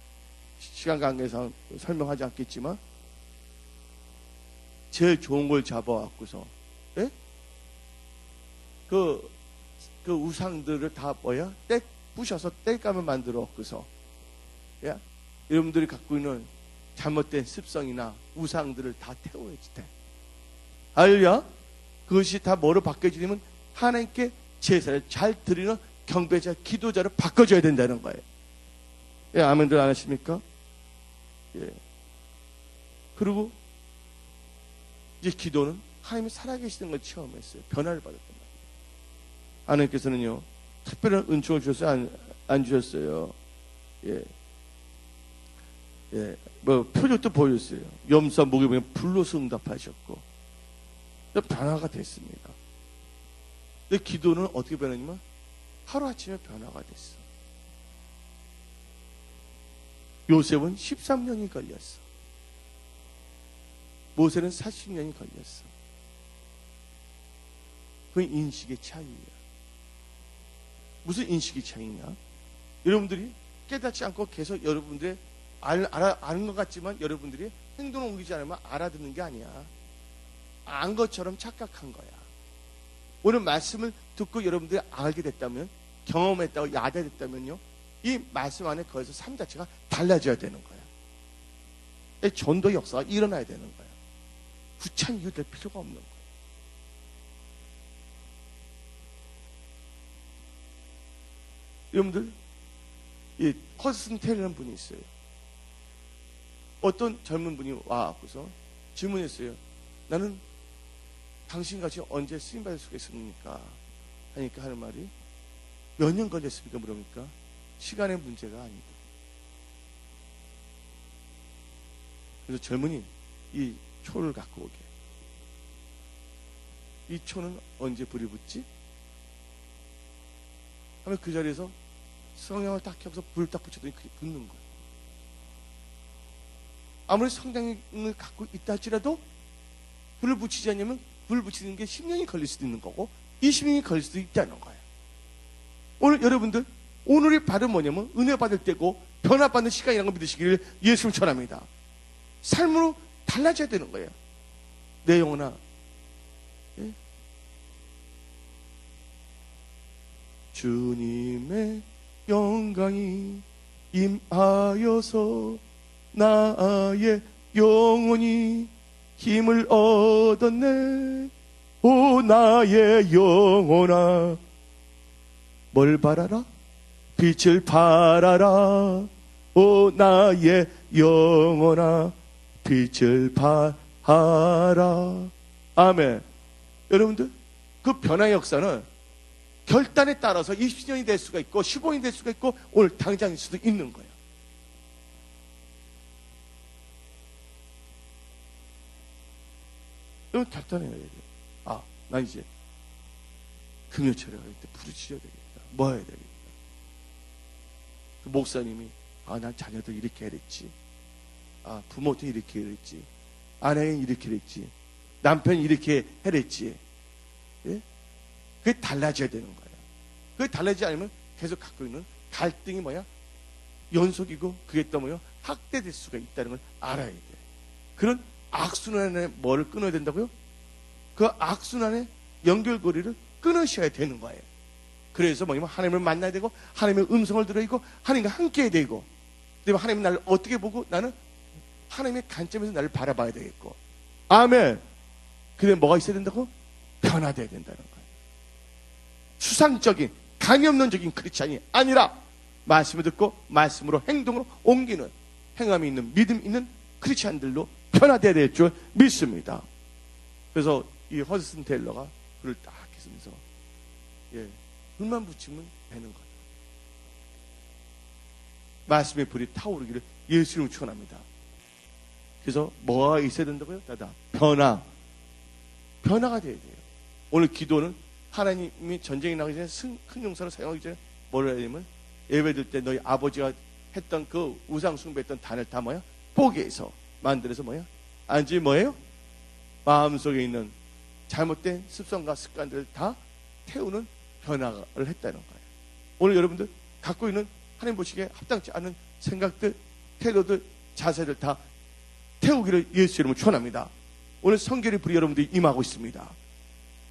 Speaker 1: 시간 관계상 설명하지 않겠지만 제일 좋은 걸 잡아왔고서, 예? 그 우상들을 다 뭐야? 부셔서 땔감을 만들어 갖고서, 예? 여러분들이 갖고 있는 잘못된 습성이나 우상들을 다 태워야지 돼. 알려? 그것이 다 뭐로 바뀌어지냐면 하나님께 제사를 잘 드리는 경배자, 기도자로 바꿔줘야 된다는 거예요. 예, 아멘들 안 하십니까? 예. 그리고 이제 기도는 하나님이 살아계시는 걸 체험했어요. 변화를 받았단 말이에요. 하나님께서는요, 특별한 은총을 주셨어요? 안 주셨어요? 예. 예. 뭐, 표적도 보여줬어요. 염소 목에 보면 불로서 응답하셨고, 변화가 됐습니다. 근데 기도는 어떻게 변하냐면, 하루아침에 변화가 됐어. 요셉은 13년이 걸렸어. 모세는 40년이 걸렸어. 그 인식의 차이야. 무슨 인식의 차이냐? 여러분들이 깨닫지 않고 계속 여러분들의 아는 것 같지만 여러분들이 행동을 옮기지 않으면 알아듣는 게 아니야. 안 것처럼 착각한 거야. 오늘 말씀을 듣고 여러분들이 알게 됐다면, 경험했다고 야대됐다면요, 이 말씀 안에 거기서 삶 자체가 달라져야 되는 거야. 전도 역사가 일어나야 되는 거야. 구찬 이유 될 필요가 없는 거야. 여러분들, 이 허슨 테일러라는 분이 있어요. 어떤 젊은 분이 와서 질문했어요. 나는 당신같이 언제 쓰임받을 수가 있습니까? 하니까 하는 말이, 몇 년 걸렸습니까? 물으니까 시간의 문제가 아니다. 그래서 젊은이, 이 초를 갖고 오게. 이 초는 언제 불이 붙지? 하면 그 자리에서 성냥을 딱 켜서 불을 딱 붙였더니 그게 붙는 거예요. 아무리 성냥을 갖고 있다 할지라도 불을 붙이지 않으면 불을 붙이는 게 10년이 걸릴 수도 있는 거고 20년이 걸릴 수도 있다는 거예요. 오늘 여러분들, 오늘이 바로 뭐냐면 은혜 받을 때고 변화받는 시간이라는 걸 믿으시기를 예수를 전합니다. 삶으로 달라져야 되는 거예요. 내 영혼아, 예? 주님의 영광이 임하여서 나의 영혼이 힘을 얻었네. 오 나의 영혼아, 뭘 바라라? 빛을 바라라. 오 나의 영혼아, 빛을 바라라. 아멘. 여러분들, 그 변화의 역사는 결단에 따라서 20년이 될 수가 있고 15년이 될 수가 있고 오늘 당장일 수도 있는 거예요. 여러분, 결단해야 돼요. 아, 난 이제 금요철에 갈 때 부르짖어야 되겠다. 뭐 해야 되겠다. 그 목사님이, 아, 난 자녀들 이렇게 해랬지. 아, 부모도 이렇게 해랬지. 아내는 이렇게 했지. 남편이 이렇게 해랬지. 예? 그게 달라져야 되는 거예요. 그게 달라지지 않으면 계속 갖고 있는 갈등이 뭐야? 연속이고 그게 또 뭐야? 확대될 수가 있다는 걸 알아야 돼. 그런 악순환에 뭐를 끊어야 된다고요? 그 악순환의 연결고리를 끊으셔야 되는 거예요. 그래서 뭐냐면 하나님을 만나야 되고 하나님의 음성을 들어야 되고 하나님과 함께 해야 되고, 그다음에 하나님이 나를 어떻게 보고 나는 하나님의 관점에서 나를 바라봐야 되겠고, 아멘. 그다음에 뭐가 있어야 된다고? 변화돼야 된다는 거예요. 수상적인 강연론적인 크리스찬이 아니라 말씀을 듣고 말씀으로 행동으로 옮기는 행함이 있는 믿음 있는 크리스찬들로 변화되어야 될 줄 믿습니다. 그래서 이 허드슨 테일러가 불을 딱 켜면서 불만 붙이면 되는 거예요. 말씀의 불이 타오르기를 예수 이름으로 축원합니다. 그래서 뭐가 있어야 된다고요? 변화가 돼야 돼요. 오늘 기도는 하나님이 전쟁이 나기 전에 큰 용사를 사용하기 전에 뭐라 해야 되냐면 예배드릴 때 너희 아버지가 했던 그 우상 숭배했던 단을 다 뭐야? 뽀개서 만들어서 뭐야? 안지 뭐예요? 마음속에 있는 잘못된 습성과 습관들을 다 태우는 변화를 했다는 거예요. 오늘 여러분들 갖고 있는 하나님 보시기에 합당치 않은 생각들, 태도들, 자세들 다 태우기를 예수 이름으로 축원합니다. 오늘 성결의 불이 여러분들이 임하고 있습니다.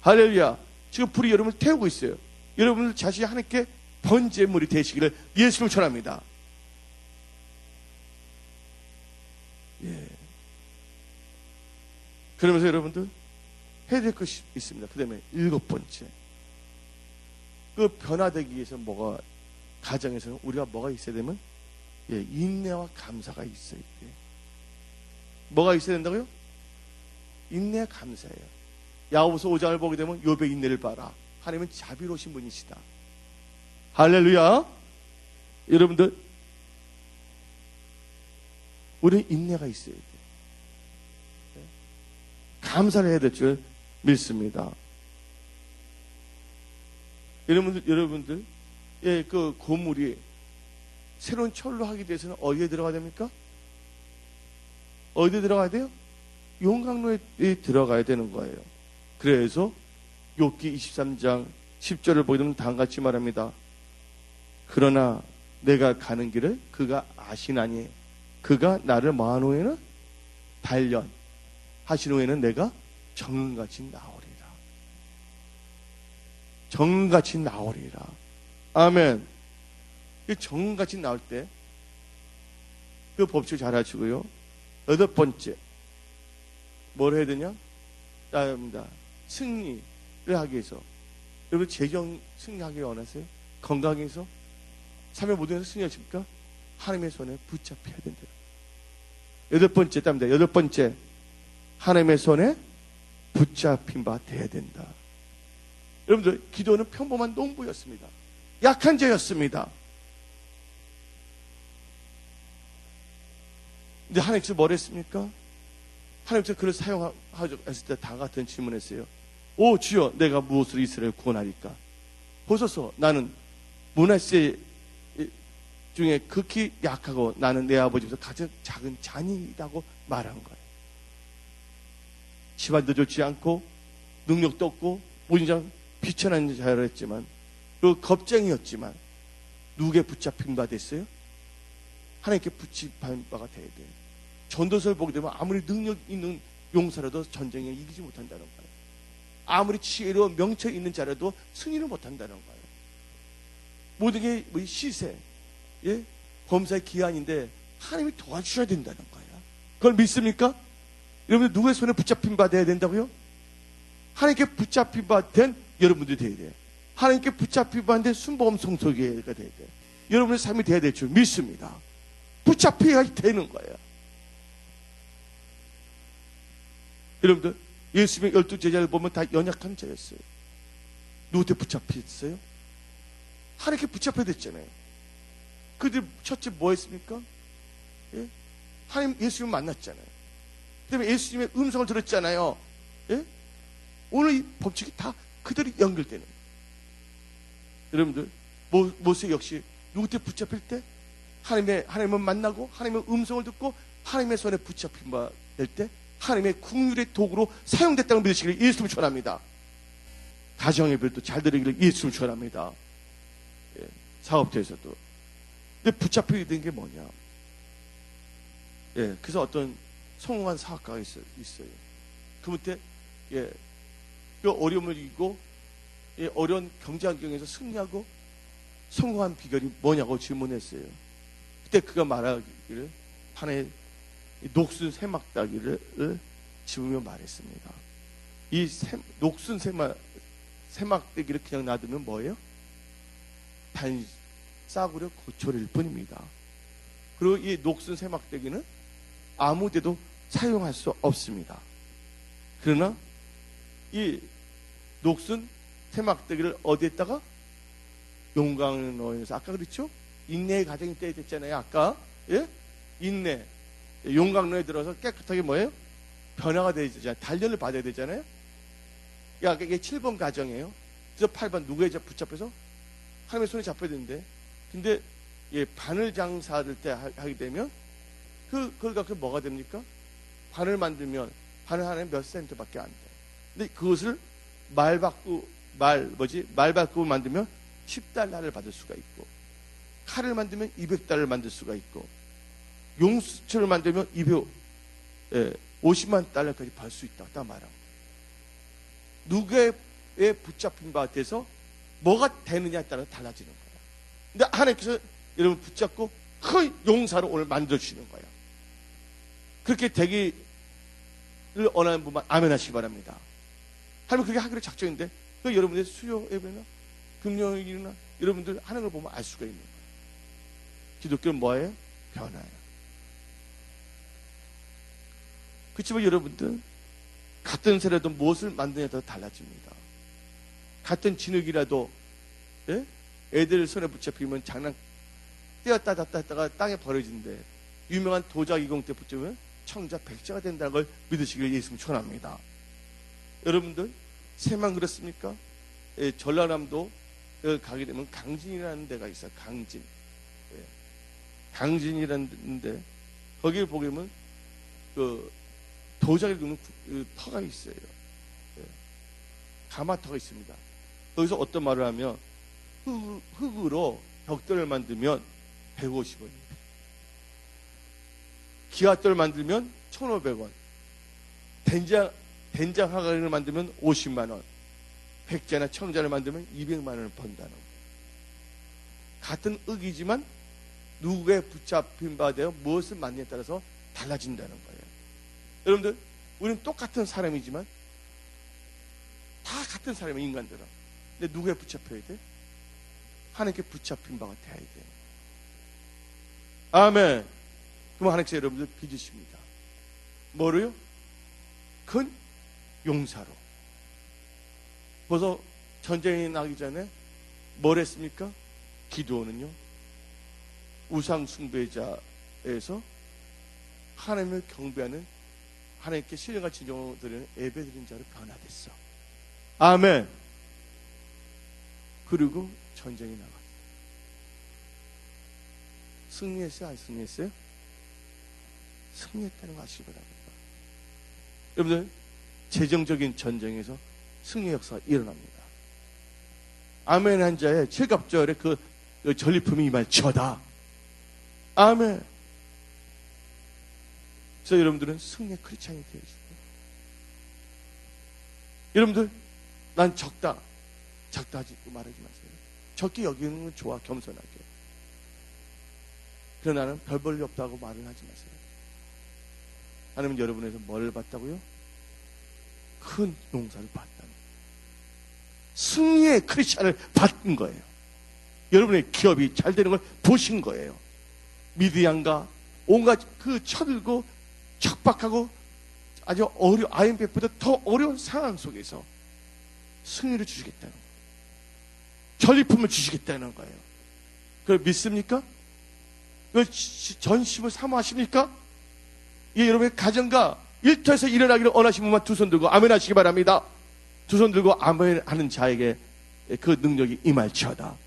Speaker 1: 할렐루야. 지금 불이 여러분을 태우고 있어요. 여러분들 자신이 하나님께 번제물이 되시기를 예수 이름으로 축원합니다. 그러면서 여러분들 해야 될 것이 있습니다. 그 다음에 7번째, 그 변화되기 위해서 가정에서는 우리가 뭐가 있어야 되면 인내와 감사가 있어야 돼요. 뭐가 있어야 된다고요? 인내와 감사예요. 야고보서 5장을 보게 되면 욥의 인내를 봐라. 하나님은 자비로우신 분이시다. 할렐루야. 여러분들 우리는 인내가 있어야 돼요. 감사를 해야 될 줄 믿습니다. 여러분들 그 고물이 새로운 철로 하기 위해서는 어디에 들어가야 됩니까? 어디에 들어가야 돼요? 용광로에 들어가야 되는 거예요. 그래서 욥기 23장 10절을 보게 되면 다음같이 말합니다. 그러나 내가 가는 길을 그가 아시나니 그가 나를 마한 후에는 단련 하신 후에는 내가 정금같이 나오리라. 정금같이 나오리라. 아멘. 정금같이 나올 때 그 법칙 잘 하시고요. 8번째 뭘 해야 되냐? 따입니다. 승리를 하기 위해서. 여러분 재경 승리하기 원하세요? 건강해서? 삶의 모든 것을 승리하십니까? 하나님의 손에 붙잡혀야 된다. 8번째 따입니다. 8번째 하나님의 손에 붙잡힌 바 돼야 된다. 여러분들 기도는 평범한 농부였습니다. 약한 자였습니다. 근데 하나님께서 뭘 했습니까? 하나님께서 그를 사용하셨을 때 다 같은 질문했어요. 오 주여 내가 무엇으로 이스라엘을 구원하리까? 보소서 나는 므낫세 중에 극히 약하고 나는 내 아버지보다 가장 작은 자녀이라고 말한 거예요. 집안도 좋지 않고 능력도 없고 무진장 비천한 자였지만 그 겁쟁이였지만 누구에 붙잡힌 바 됐어요? 하나님께 붙잡힌 바가 돼야 돼요. 전도서를 보게 되면 아무리 능력 있는 용사라도 전쟁에 이기지 못한다는 거예요. 아무리 지혜로운 명철 있는 자라도 승리를 못한다는 거예요. 모든 게 시세, 범사의 기한인데 하나님이 도와주셔야 된다는 거예요. 그걸 믿습니까? 여러분들 누구의 손에 붙잡힌 바 돼야 된다고요? 하나님께 붙잡힌 바 된 여러분들이 돼야 돼요. 하나님께 붙잡힌 바 된 순복음 성소교회가 돼야 돼요. 여러분의 삶이 돼야 될 줄 믿습니다. 붙잡혀야 되는 거예요. 여러분들 예수님의 12제자를 보면 다 연약한 자였어요. 누구한테 붙잡혔어요? 하나님께 붙잡혀야 됐잖아요. 그들 첫째 뭐 했습니까? 하나님 예수님을 만났잖아요. 그 다음에 예수님의 음성을 들었잖아요. 오늘 이 법칙이 다 그들이 연결되는 거예요. 여러분들 모세 역시 누구한테 붙잡힐 때 하나님을 만나고 하나님의 음성을 듣고 하나님의 손에 붙잡힌 바 될 때 하나님의 긍휼의 도구로 사용됐다고 믿으시기를 예수님을 축원합니다. 가정의 별도 잘 되기를 예수님을 축원합니다. 사업자에서도. 근데 붙잡히게 된 게 뭐냐? 그래서 어떤 성공한 사업가가 있어요. 그분한테 그 어려움을 이기고 어려운 경제 환경에서 승리하고 성공한 비결이 뭐냐고 질문했어요. 그때 그가 말하기를 판에 녹슨 새막다기를 집으며 말했습니다. 이 녹슨 새막대기를 그냥 놔두면 뭐예요? 단 싸구려 고초일 뿐입니다. 그리고 이 녹슨 새막대기는 아무데도 사용할 수 없습니다. 그러나 이 녹슨 태막대기를 어디에다가? 용광을 넣어서. 아까 그랬죠? 인내의 과정이 때야 됐잖아요. 아까. 예? 인내. 용광로에 들어서 깨끗하게 뭐예요? 변화가 되어야 되잖아요. 단련을 받아야 되잖아요. 이게 7번 과정이에요. 그래서 8번 누구에 붙잡혀서 하나님의 손에 잡혀야 되는데, 근데 바늘 장사를 때 하게 되면 그걸 갖고 뭐가 됩니까? 바늘 만들면 바늘 하나에 몇 센티밖에 안 돼. 근데 그것을 말 바꾸고 만들면 10달러를 받을 수가 있고, 칼을 만들면 200달러를 만들 수가 있고, 용수철을 만들면 50만 달러까지 벌 수 있다. 딱 말하고. 누구에 붙잡힌 바 돼서 뭐가 되느냐에 따라 달라지는 거야. 근데 하나님께서 여러분 붙잡고 큰 용사로 오늘 만들어주시는 거야. 그렇게 되기를 원하는 분만 아멘 하시기 바랍니다. 하나님 그렇게 하기로 작정인데, 그 여러분들 수요 예배나 금요일이나 여러분들 하는 걸 보면 알 수가 있는 거예요. 기독교는 뭐예요? 변화예요. 그렇지만 여러분들 같은 새라도 무엇을 만드냐에 따라 달라집니다. 같은 진흙이라도 애들 손에 붙잡히면 장난 떼었다 닫다 했다가 땅에 버려진대. 유명한 도자기공 때 붙잡으면 청자 백자가 된다는 걸 믿으시길 예수님 축원합니다. 여러분들 새만 그렇습니까? 전라남도 가게 되면 강진이라는 데가 있어요. 강진. 강진이라는 데 거기를 보게 되면 그 도자기를 굽는 터가 있어요. 가마터가 있습니다. 거기서 어떤 말을 하면 흙으로 벽돌을 만들면 150원입니다. 기와돌을 만들면 1,500원. 된장 화가를 만들면 50만 원. 백자나 청자를 만들면 200만 원을 번다는 거예요. 같은 흙이지만 누구에 붙잡힌 바 되어 무엇을 만드냐에 따라서 달라진다는 거예요. 여러분들, 우리는 똑같은 사람이지만 다 같은 사람의 인간들은. 근데 누구에 붙잡혀야 돼? 하나님께 붙잡힌 바가 돼야 돼. 아멘. 그럼 하나님께서 여러분들 빚으십니다. 뭐로요? 큰 용사로. 벌써 전쟁이 나기 전에 뭘 했습니까? 기도는요, 우상 숭배자에서 하나님을 경배하는, 하나님께 신령과 진정으로 드리는 예배드린 자로 변화됐어. 아멘. 그리고 전쟁이 나갔어요. 승리했어요? 안 승리했어요? 승리했다는 거 아시기 바랍니다. 여러분들, 재정적인 전쟁에서 승리의 역사가 일어납니다. 아멘 한 자의 7갑절에 그 전리품이 임할지어다. 아멘. 그래서 여러분들은 승리의 크리스찬이 되어 있습니다. 여러분들, 난 적다 하지 말하지 마세요. 적게 여기는 건 좋아, 겸손하게. 그러나 나는 별 볼일 없다고 말을 하지 마세요. 하나님은 여러분에서 뭘 봤다고요? 큰 용사를 봤다는 거예요. 승리의 크리스찬을 받은 거예요. 여러분의 기업이 잘 되는 걸 보신 거예요. 미디안과 온갖 그 쳐들고 척박하고 아주 IMF보다 더 어려운 상황 속에서 승리를 주시겠다는 거예요. 전리품을 주시겠다는 거예요. 그걸 믿습니까? 그걸 전심을 사모하십니까? 이 여러분의 가정과 일터에서 일어나기를 원하시는 분만 두 손 들고 아멘 하시기 바랍니다. 두 손 들고 아멘 하는 자에게 그 능력이 임할지어다.